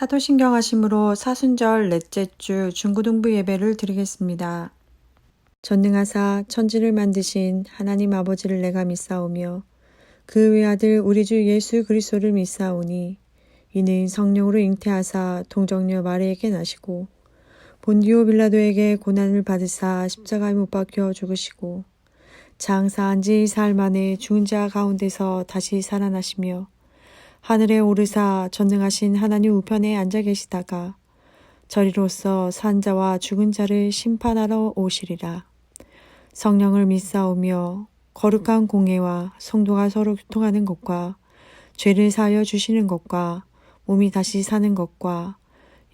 사도신경 하심으로 사순절 넷째 주 중고등부 예배를 드리겠습니다. 전능하사 천지를 만드신 하나님 아버지를 내가 믿사오며 그 외아들 우리 주 예수 그리스도를 믿사오니 이는 성령으로 잉태하사 동정녀 마리에게 나시고 본디오 빌라도에게 고난을 받으사 십자가에 못 박혀 죽으시고 장사한 지 사흘 만에 죽은 자 가운데서 다시 살아나시며 하늘에 오르사 전능하신 하나님 우편에 앉아 계시다가 저리로서 산 자와 죽은 자를 심판하러 오시리라. 성령을 믿사오며 거룩한 공회와 성도가 서로 교통하는 것과 죄를 사하여 주시는 것과 몸이 다시 사는 것과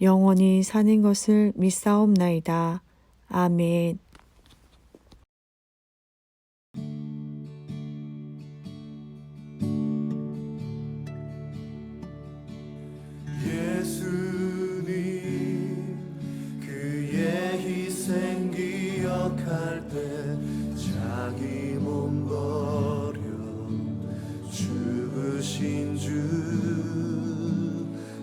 영원히 사는 것을 믿사옵나이다. 아멘. 예수님 그의 희생 기억할 때 자기 몸 버려 죽으신 주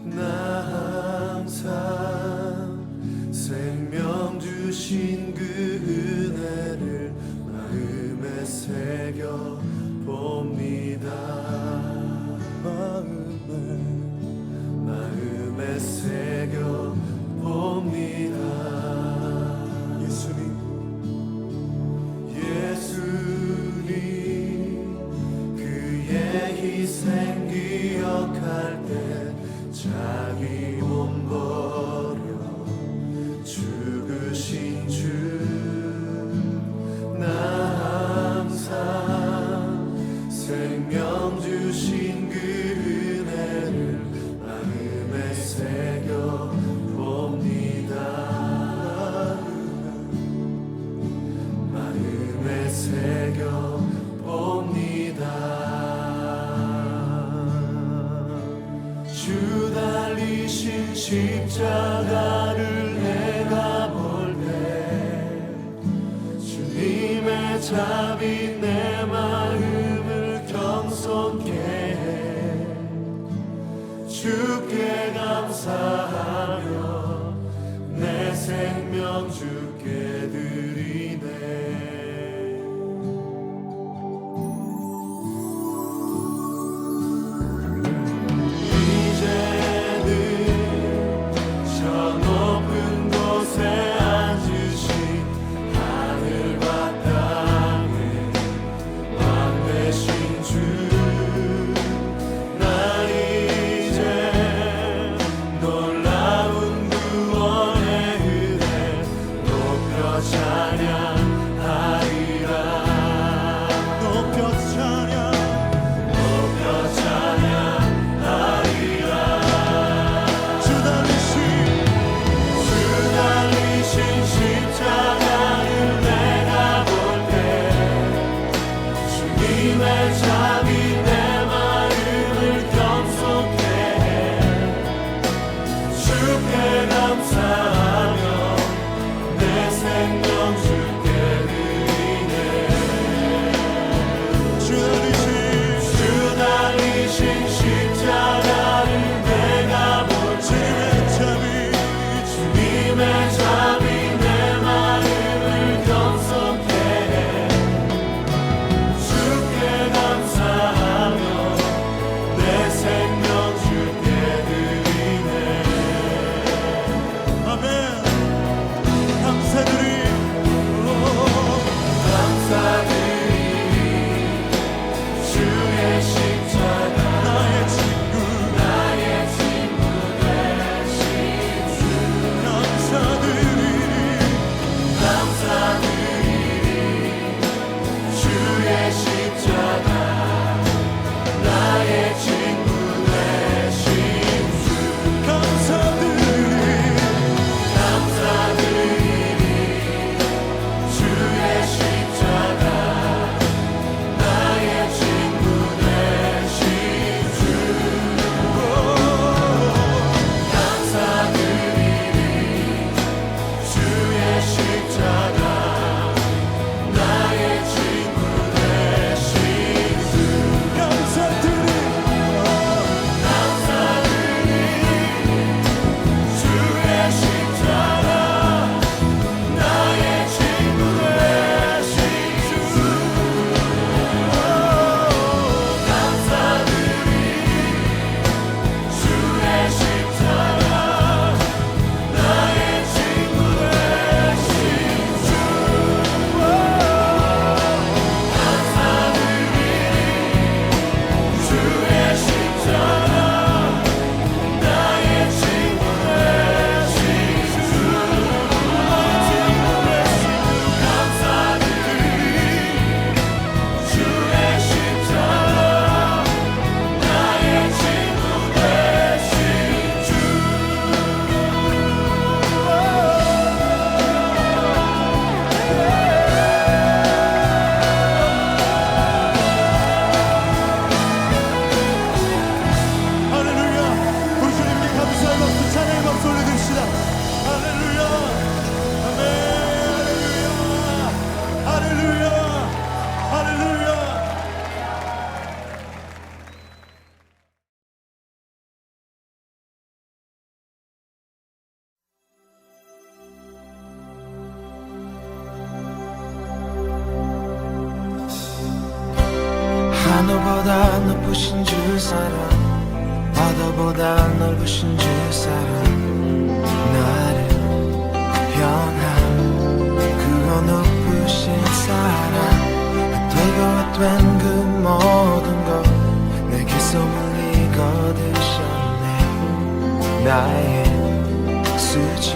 나 항상 생명 주신 그 은혜를 마음에 새겨 봅니다. 마음에 새겨 봅니다. 예수님 그의 희생 기억할 때 자기 몸 버려 죽으신 주 나 항상 생명 주신 그 은혜를 마음에 새겨 봅니다. 마음에 새겨 봅니다. 주 달리신 십자가를 내가 볼 때 주님의 자비 내 마음을 경솔케 해 주께 감사하며 내 생명 주께 드리네. 주께 감사하며 내 생명 주께 하늘보다 높으신 주 사랑, 바다보다 넓으신 주 사랑, 나를 향한 그거 높으신 사랑, 되고 된 그 모든 것 내게서 멀리 거두셨네. 나의 수지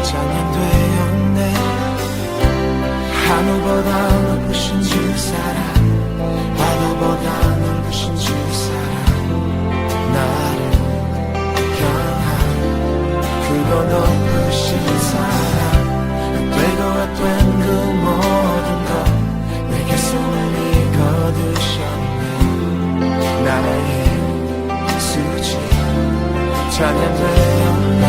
찬양되었네. 하늘보다 높으신 주 사랑, 바다보다 넓으신 주 사랑, 나를 향한 그거 높으신 사랑, 되고 된 그 모든 것 내게서 멀리 거두셨네. 나의 수지 찬양되었네.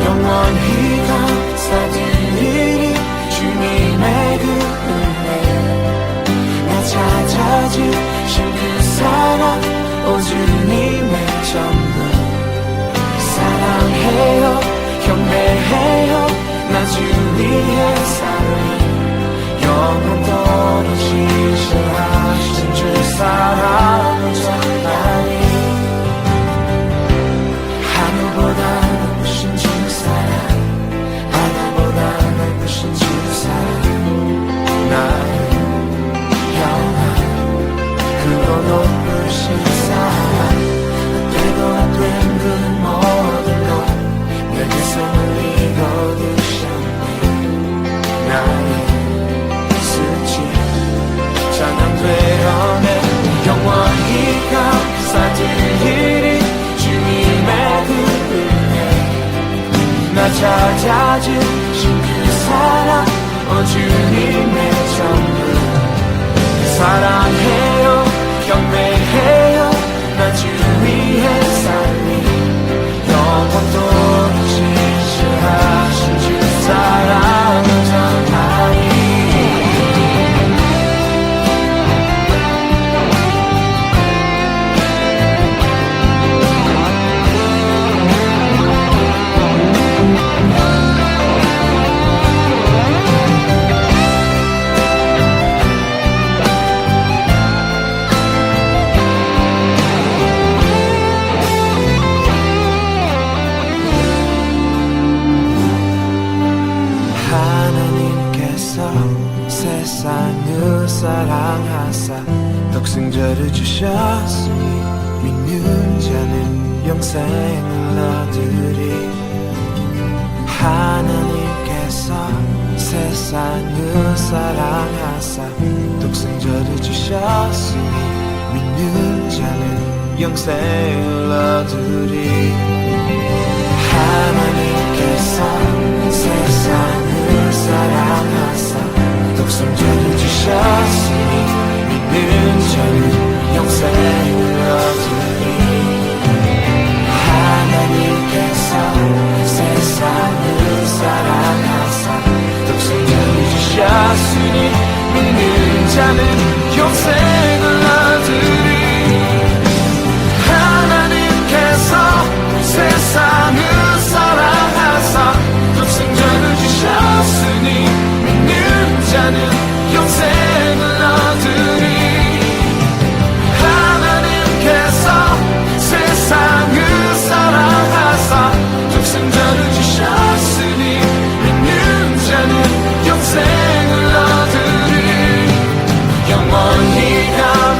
영원히 감사드리리 주님의 그 은혜, 나 찾아주신 그 사랑, 오 주님의 전부 사랑해요, 경배해요. 나 주 위에 살리 영원토록 신실하신 주 사랑을 전하리. 하늘보다 높으신 주 사랑, 바다보다 넓으신 주 사랑, 나를 향한 그거 높으신 사랑, 되고 된 그 모든 것 내게서 멀리 거두셨네. 나의 수치 찬양되어내. 영원히 감사드리리 주님의 그 은혜, 나 찾아주신 그 사랑, 오 주님의 전부 사랑해요, 경배해요. 나 주 위에 살리 영원토록 신실하신 주 사랑을 전하리. 하나님께서 세상을 사랑하사 독생자를 주셨으니 믿는 자는 영생을 얻으리. 하나님께서 세상을 사랑하사 독생자를 주셨으니 믿는 자는 영생을 얻으리. 하나님께서 세상을 사랑하사 독생자를 주셨으니 믿는 자는 영생을 얻으리. 하나님께서 세상을 사랑하사 독생자를 주셨으니 믿는 자는 영생을 얻으리. 하나님께서 세상을 사랑하사 독생자를 주셨으니 믿는 자는 영생을 얻으리. 하나님께서 세상을 사랑하사 독생자를 주셨으니 믿는 자는 영생을 얻으리. 영원히 감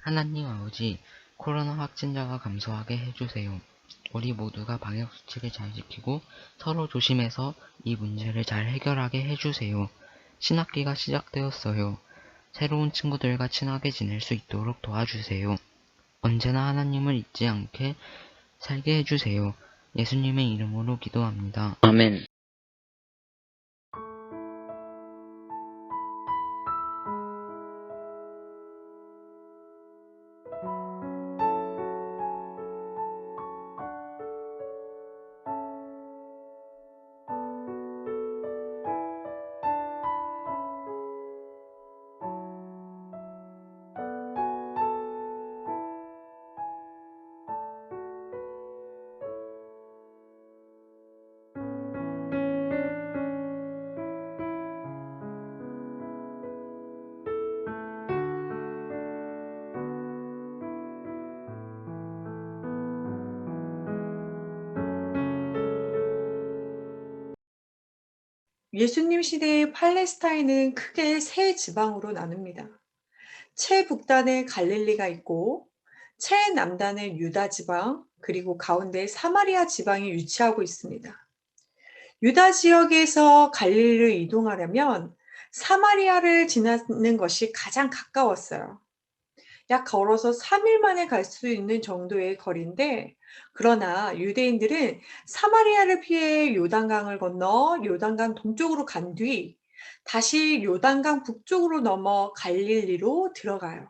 하나님 아버지, 코로나 확진자가 감소하게 해주세요. 우리 모두가 방역수칙을 잘 지키고 서로 조심해서 이 문제를 잘 해결하게 해주세요. 신학기가 시작되었어요. 새로운 친구들과 친하게 지낼 수 있도록 도와주세요. 언제나 하나님을 잊지 않게 살게 해주세요. 예수님의 이름으로 기도합니다. 아멘. 예수님 시대의 팔레스타인은 크게 세 지방으로 나눕니다. 최북단에 갈릴리가 있고, 최남단에 유다 지방, 그리고 가운데 사마리아 지방이 위치하고 있습니다. 유다 지역에서 갈릴리를 이동하려면 사마리아를 지나는 것이 가장 가까웠어요. 약 걸어서 3일 만에 갈 수 있는 정도의 거리인데, 그러나 유대인들은 사마리아를 피해 요단강을 건너 요단강 동쪽으로 간 뒤 다시 요단강 북쪽으로 넘어 갈릴리로 들어가요.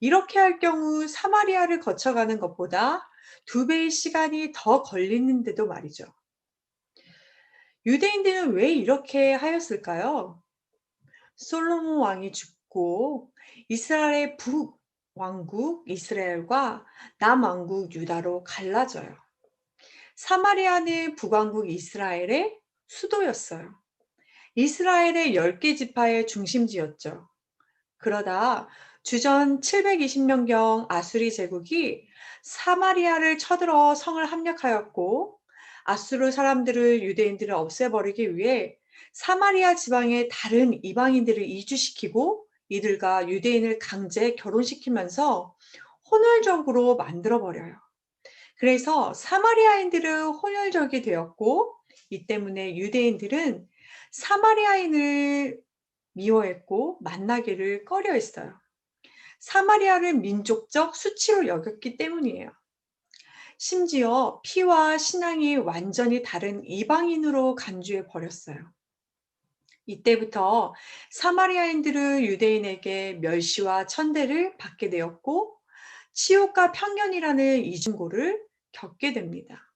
이렇게 할 경우 사마리아를 거쳐가는 것보다 2배의 시간이 더 걸리는데도 말이죠. 유대인들은 왜 이렇게 하였을까요? 솔로몬 왕이 죽고 이스라엘의 북왕국 이스라엘과 남왕국 유다로 갈라져요. 사마리아는 북왕국 이스라엘의 수도였어요. 이스라엘의 10개 지파의 중심지였죠. 그러다 주전 720년경 아수리 제국이 사마리아를 쳐들어 성을 함락하였고, 아수르 사람들을 유대인들을 없애버리기 위해 사마리아 지방에 다른 이방인들을 이주시키고 이들과 유대인을 강제 결혼시키면서 혼혈적으로 만들어버려요. 그래서 사마리아인들은 혼혈적이 되었고, 이 때문에 유대인들은 사마리아인을 미워했고 만나기를 꺼려했어요. 사마리아를 민족적 수치로 여겼기 때문이에요. 심지어 피와 신앙이 완전히 다른 이방인으로 간주해 버렸어요. 이때부터 사마리아인들은 유대인에게 멸시와 천대를 받게 되었고, 치욕과 편견이라는 이중고를 겪게 됩니다.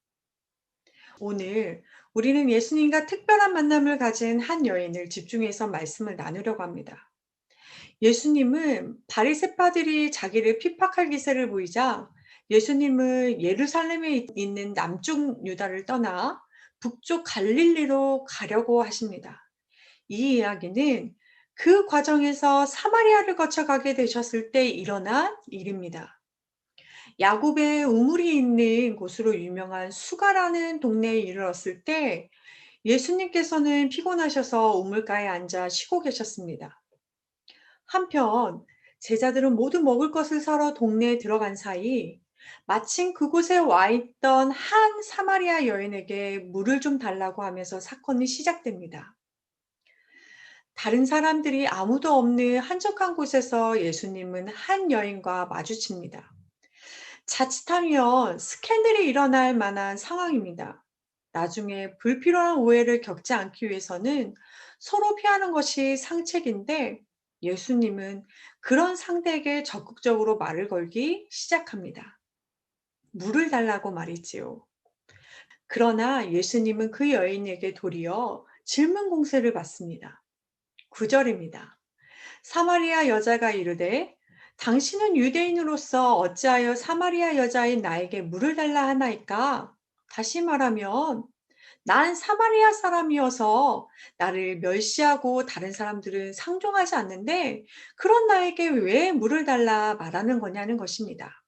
오늘 우리는 예수님과 특별한 만남을 가진 한 여인을 집중해서 말씀을 나누려고 합니다. 예수님은 바리새파들이 자기를 핍박할 기세를 보이자 예수님은 예루살렘에 있는 남쪽 유다를 떠나 북쪽 갈릴리로 가려고 하십니다. 이 이야기는 그 과정에서 사마리아를 거쳐가게 되셨을 때 일어난 일입니다. 야곱의 우물이 있는 곳으로 유명한 수가라는 동네에 이르렀을 때 예수님께서는 피곤하셔서 우물가에 앉아 쉬고 계셨습니다. 한편 제자들은 모두 먹을 것을 사러 동네에 들어간 사이 마침 그곳에 와 있던 한 사마리아 여인에게 물을 좀 달라고 하면서 사건이 시작됩니다. 다른 사람들이 아무도 없는 한적한 곳에서 예수님은 한 여인과 마주칩니다. 자칫하면 스캔들이 일어날 만한 상황입니다. 나중에 불필요한 오해를 겪지 않기 위해서는 서로 피하는 것이 상책인데, 예수님은 그런 상대에게 적극적으로 말을 걸기 시작합니다. 물을 달라고 말이지요. 그러나 예수님은 그 여인에게 도리어 질문 공세를 받습니다. 9절입니다. 사마리아 여자가 이르되 당신은 유대인으로서 어찌하여 사마리아 여자인 나에게 물을 달라 하나이까? 다시 말하면 난 사마리아 사람이어서 나를 멸시하고 다른 사람들은 상종하지 않는데 그런 나에게 왜 물을 달라 말하는 거냐는 것입니다.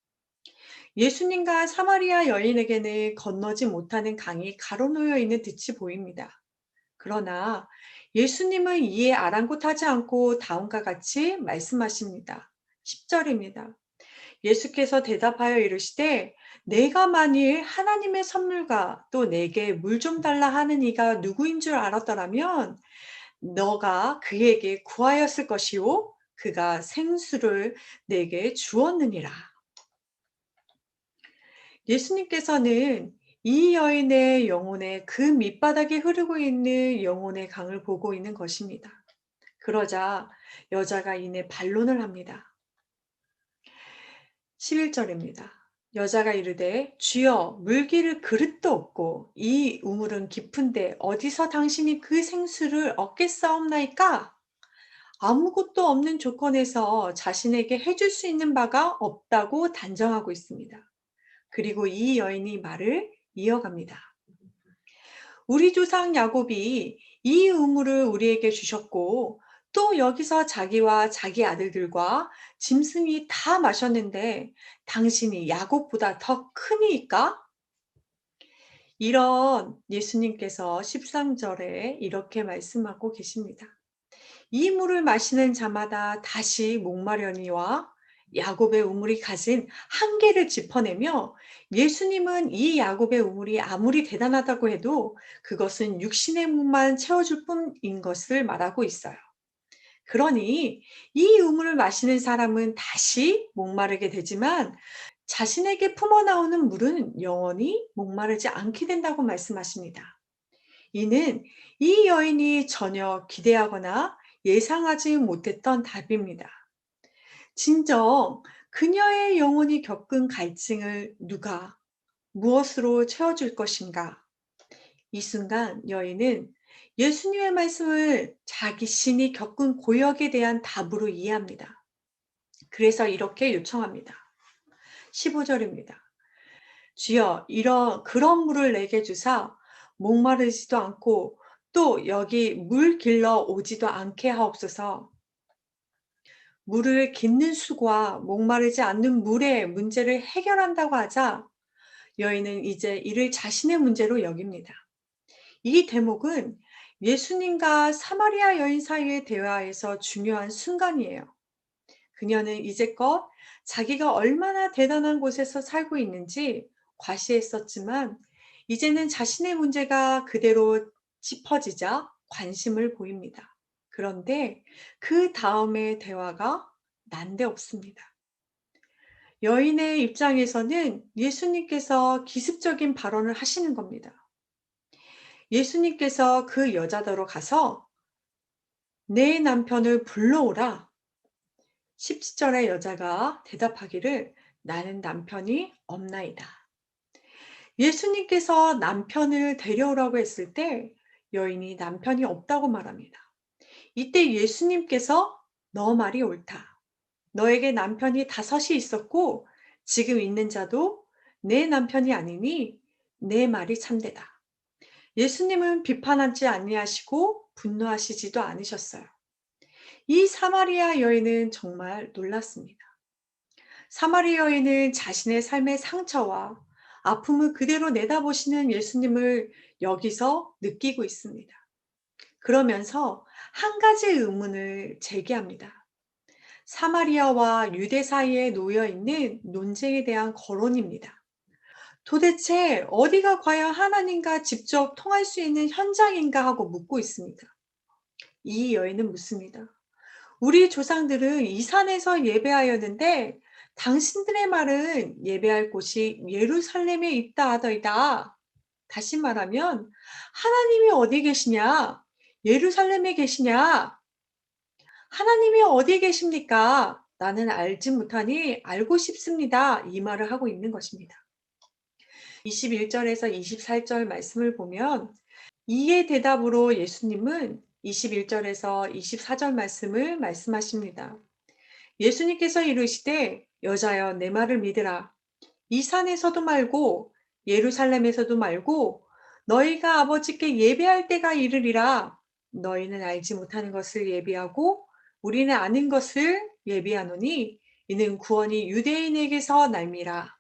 예수님과 사마리아 여인에게는 건너지 못하는 강이 가로놓여 있는 듯이 보입니다. 그러나 예수님은 이에 아랑곳하지 않고 다음과 같이 말씀하십니다. 10절입니다. 예수께서 대답하여 이르시되 내가 만일 하나님의 선물과 또 내게 물 좀 달라 하는 이가 누구인 줄 알았더라면 너가 그에게 구하였을 것이요 그가 생수를 내게 주었느니라. 예수님께서는 이 여인의 영혼의 그 밑바닥에 흐르고 있는 영혼의 강을 보고 있는 것입니다. 그러자 여자가 이내 반론을 합니다. 11절입니다. 여자가 이르되 주여 물기를 그릇도 없고 이 우물은 깊은데 어디서 당신이 그 생수를 얻겠사옵나이까? 아무것도 없는 조건에서 자신에게 해줄 수 있는 바가 없다고 단정하고 있습니다. 그리고 이 여인이 말을 이어갑니다. 우리 조상 야곱이 이 우물을 우리에게 주셨고 또 여기서 자기와 자기 아들들과 짐승이 다 마셨는데 당신이 야곱보다 더 크니까? 이런 예수님께서 13절에 이렇게 말씀하고 계십니다. 이 물을 마시는 자마다 다시 목마려니와 야곱의 우물이 가진 한계를 짚어내며 예수님은 이 야곱의 우물이 아무리 대단하다고 해도 그것은 육신의 물만 채워줄 뿐인 것을 말하고 있어요. 그러니 이 우물을 마시는 사람은 다시 목마르게 되지만 자신에게 품어나오는 물은 영원히 목마르지 않게 된다고 말씀하십니다. 이는 이 여인이 전혀 기대하거나 예상하지 못했던 답입니다. 진정 그녀의 영혼이 겪은 갈증을 누가 무엇으로 채워줄 것인가? 이 순간 여인은 예수님의 말씀을 자기 신이 겪은 고역에 대한 답으로 이해합니다. 그래서 이렇게 요청합니다. 15절입니다. 주여 그런 물을 내게 주사 목마르지도 않고 또 여기 물 길러 오지도 않게 하옵소서. 물을 깃는 수과 목마르지 않는 물의 문제를 해결한다고 하자 여인은 이제 이를 자신의 문제로 여깁니다. 이 대목은 예수님과 사마리아 여인 사이의 대화에서 중요한 순간이에요. 그녀는 이제껏 자기가 얼마나 대단한 곳에서 살고 있는지 과시했었지만 이제는 자신의 문제가 그대로 짚어지자 관심을 보입니다. 그런데 그 다음의 대화가 난데없습니다. 여인의 입장에서는 예수님께서 기습적인 발언을 하시는 겁니다. 예수님께서 그 여자더러 가서 내 남편을 불러오라. 17절에 여자가 대답하기를 나는 남편이 없나이다. 예수님께서 남편을 데려오라고 했을 때 여인이 남편이 없다고 말합니다. 이때 예수님께서 너 말이 옳다. 너에게 남편이 5이 있었고 지금 있는 자도 내 남편이 아니니 내 말이 참되다. 예수님은 비판하지 아니하시고 분노하시지도 않으셨어요. 이 사마리아 여인은 정말 놀랐습니다. 사마리아 여인은 자신의 삶의 상처와 아픔을 그대로 내다보시는 예수님을 여기서 느끼고 있습니다. 그러면서 한 가지 의문을 제기합니다. 사마리아와 유대 사이에 놓여 있는 논쟁에 대한 거론입니다. 도대체 어디가 과연 하나님과 직접 통할 수 있는 현장인가 하고 묻고 있습니다. 이 여인은 묻습니다. 우리 조상들은 이 산에서 예배하였는데 당신들의 말은 예배할 곳이 예루살렘에 있다 하더이다. 다시 말하면 하나님이 어디 계시냐? 예루살렘에 계시냐? 하나님이 어디 계십니까? 나는 알지 못하니 알고 싶습니다. 이 말을 하고 있는 것입니다. 21절에서 24절 말씀을 보면 이에 대답으로 예수님은 21절에서 24절 말씀을 말씀하십니다. 예수님께서 이르시되 여자여 내 말을 믿으라. 이 산에서도 말고 예루살렘에서도 말고 너희가 아버지께 예배할 때가 이르리라. 너희는 알지 못하는 것을 예비하고 우리는 아는 것을 예비하노니 이는 구원이 유대인에게서 날미라.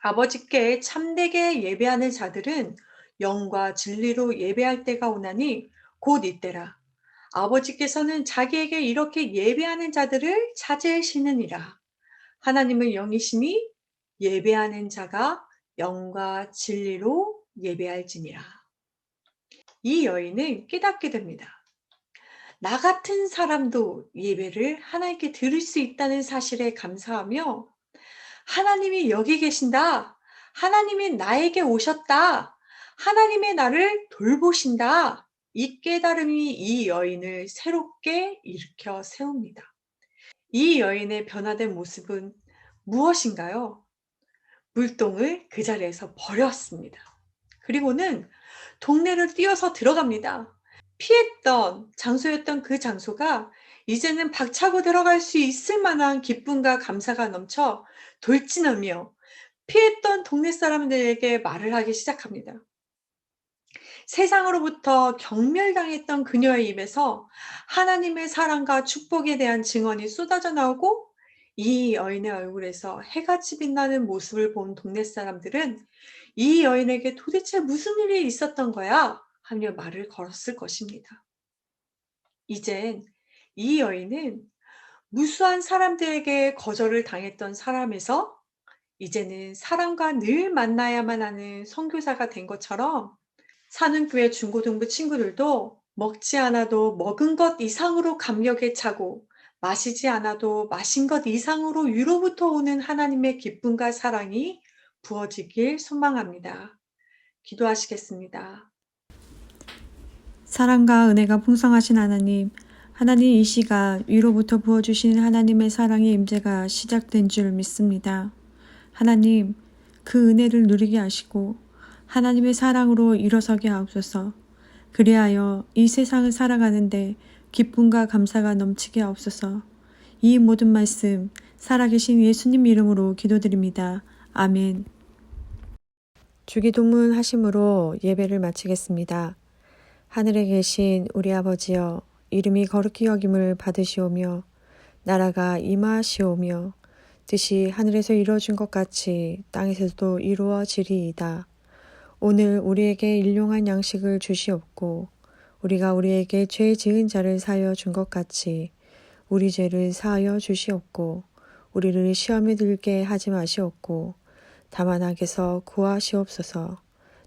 아버지께 참되게 예배하는 자들은 영과 진리로 예배할 때가 오나니 곧 이때라. 아버지께서는 자기에게 이렇게 예배하는 자들을 찾으시느니라. 하나님은 영이시니 예배하는 자가 영과 진리로 예배할지니라. 이 여인은 깨닫게 됩니다. 나 같은 사람도 예배를 하나님께 드릴 수 있다는 사실에 감사하며 하나님이 여기 계신다. 하나님이 나에게 오셨다. 하나님의 나를 돌보신다. 이 깨달음이 이 여인을 새롭게 일으켜 세웁니다. 이 여인의 변화된 모습은 무엇인가요? 물동을 그 자리에서 버렸습니다. 그리고는 동네를 뛰어서 들어갑니다. 피했던 장소였던 그 장소가 이제는 박차고 들어갈 수 있을 만한 기쁨과 감사가 넘쳐 돌진하며 피했던 동네 사람들에게 말을 하기 시작합니다. 세상으로부터 경멸당했던 그녀의 입에서 하나님의 사랑과 축복에 대한 증언이 쏟아져 나오고 이 여인의 얼굴에서 해같이 빛나는 모습을 본 동네 사람들은 이 여인에게 도대체 무슨 일이 있었던 거야? 하며 말을 걸었을 것입니다. 이젠 이 여인은 무수한 사람들에게 거절을 당했던 사람에서 이제는 사람과 늘 만나야만 하는 선교사가 된 것처럼 사는 교회 중고등부 친구들도 먹지 않아도 먹은 것 이상으로 감격에 차고 마시지 않아도 마신 것 이상으로 위로부터 오는 하나님의 기쁨과 사랑이 부어지길 소망합니다. 기도하시겠습니다. 사랑과 은혜가 풍성하신 하나님, 하나님 이 시가 위로부터 부어주신 하나님의 사랑의 임재가 시작된 줄 믿습니다. 하나님, 그 은혜를 누리게 하시고 하나님의 사랑으로 일어서게 하옵소서. 그리하여 이 세상을 살아가는데 기쁨과 감사가 넘치게 하옵소서. 이 모든 말씀 살아계신 예수님 이름으로 기도드립니다. 아멘. 주기도문 하심으로 예배를 마치겠습니다. 하늘에 계신 우리 아버지여, 이름이 거룩히 여김을 받으시오며 나라가 임하시오며 뜻이 하늘에서 이루어진 것 같이 땅에서도 이루어지리이다. 오늘 우리에게 일용할 양식을 주시옵고 우리가 우리에게 죄 지은 자를 사하여 준 것 같이 우리 죄를 사하여 주시옵고 우리를 시험에 들게 하지 마시옵고 다만 악에서 구하시옵소서.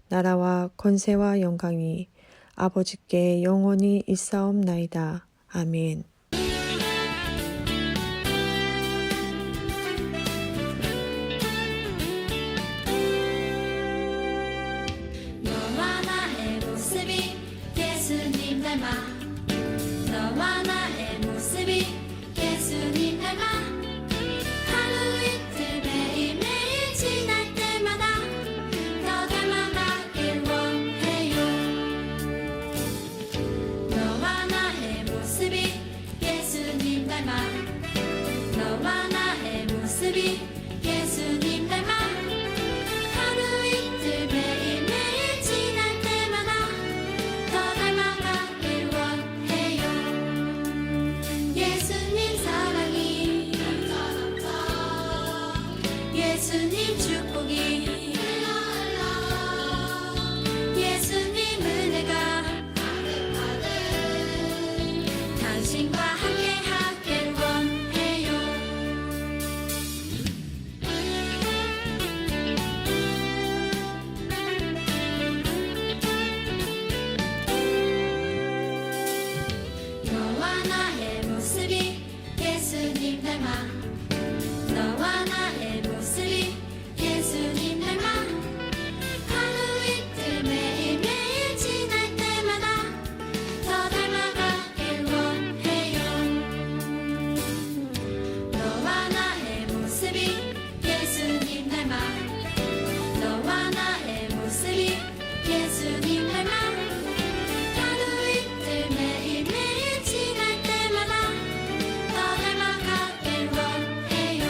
나라와 권세와 영광이 아버지께 영원히 있사옵나이다. 아멘. 너와 나의 모습이 예수님 닮아 너와 나의 모습이 예수님 닮아 하루 이틀 매일매일 지날 때마다 더 닮아가길 원해요. 너와 나의 모습이 예수님 닮아 너와 나의 모습이 예수님 닮아 하루 이틀 매일매일 지날 때마다 더 닮아가길 원해요. 예수님 사랑이 예수님 축복이 예수님 은혜가 당신과 함께 하길 원해요. 너와 나의 모습이 예수님 닮아 너와 나의 모습이 예수님 닮아 하루 이틀 매일매일 지날 때마다 더 닮아가길 원해요. 너와 나의 모습이 예수님 닮아 너와 나의 모습이 예수님 닮아 하루 이틀 매일매일 지날 때마다 더 닮아가길 원해요.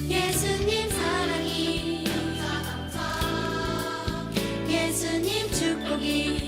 예수님 사랑이 예수님 축복이